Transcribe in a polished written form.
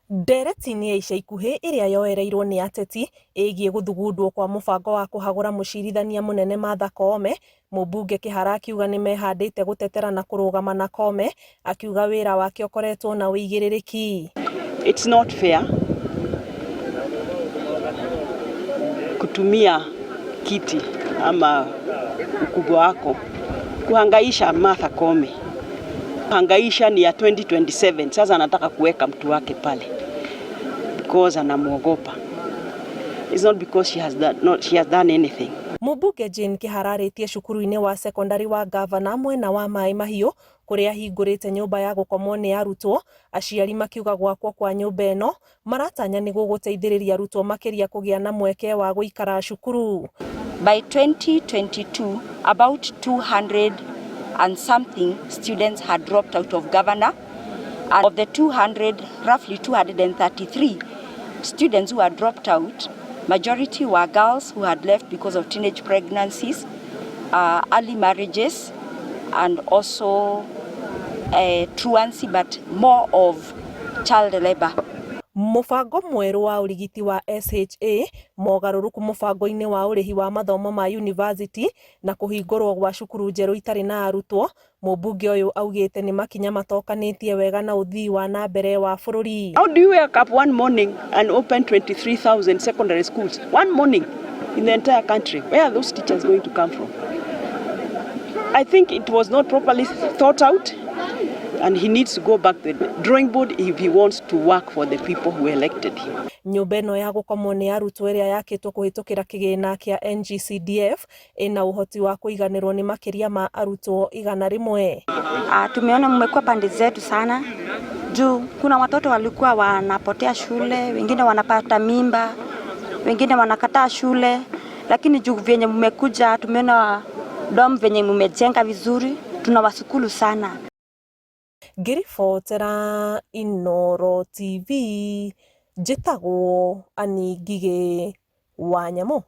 Ndereti-inĩ ya ica ikuhĩ ĩrĩa yoereirwo nĩ ateti ĩgiĩ gũthugundwo kwa mũbango wa kũhagũra mũcirithania mũnene Martha Koome, mũmbunge Kĩhara akiuga nĩ mehandĩte gũtetera na kũrũgama na Koome, akiuga wĩra wake ũkoretwo na ũigĩrĩrĩki. It's not fair kutumia kiti ama ukubwa wako kuhangaisha Martha Koome. Hangaisha ni ya 2027, sasa anataka kuweka mtu wake pale because anamuogopa. It's not because she has done anything. Mũmbunge Jane Kĩhara arĩtie cukuru-inĩ wa secondary wa Gavana mwena wa Mai Mahiũ kũrĩa hingũrĩte nyũmba ya gũkomwo nĩ arutwo, aciari makiuga gwakwo kwa nyũmba ĩno maratanya nĩ gũgũteithĩrĩria arutwo makĩria kũgĩa na mweke wa gũikara cukuru. By 2022, about 200 and something students had dropped out of Gavana. And of the 200, roughly 233 students who had dropped out, majority were girls who had left because of teenage pregnancies, early marriages, and also truancy, but more of child labor. Mũbango mwerũ wa ũrigiti wa SHA, mogarũrũku mũbango-inĩ wa ũrĩhi wa mathomo ma university na kũhingũrwo gwa cukuru njerũ itarĩ na arutwo, mũmbunge ũyũ augĩte nĩ makinya matokanĩtie wega na ũthii wa na mbere wa bũrũri. How do you wake up one morning and open 23,000 secondary schools? One morning in the entire country. Where are those teachers going to come from? I think it was not properly thought out. And he needs to go back to the drawing board if he wants to work for the people who elected him. Nyũmba ĩno ya gũkomwo nĩ arutwo ĩrĩa yakĩtwo kũhĩtũkĩra kĩgĩna kĩa NG-CDF ina ũhoti wa kũiganĩrwo nĩ makĩria ma arutwo 100. Tumeona mmekuwa pande zetu sana juu kuna watoto walikuwa wanapotea shule, wengine wanapata mimba, wengine wanakataa shule, lakini juu venye mmekuja tumeona dom venye mmejenga vizuri, tunawashukuru sana. Ngĩribotera Inooro TV, njĩtagwo Anĩ Ngigĩ wa Nyamũ.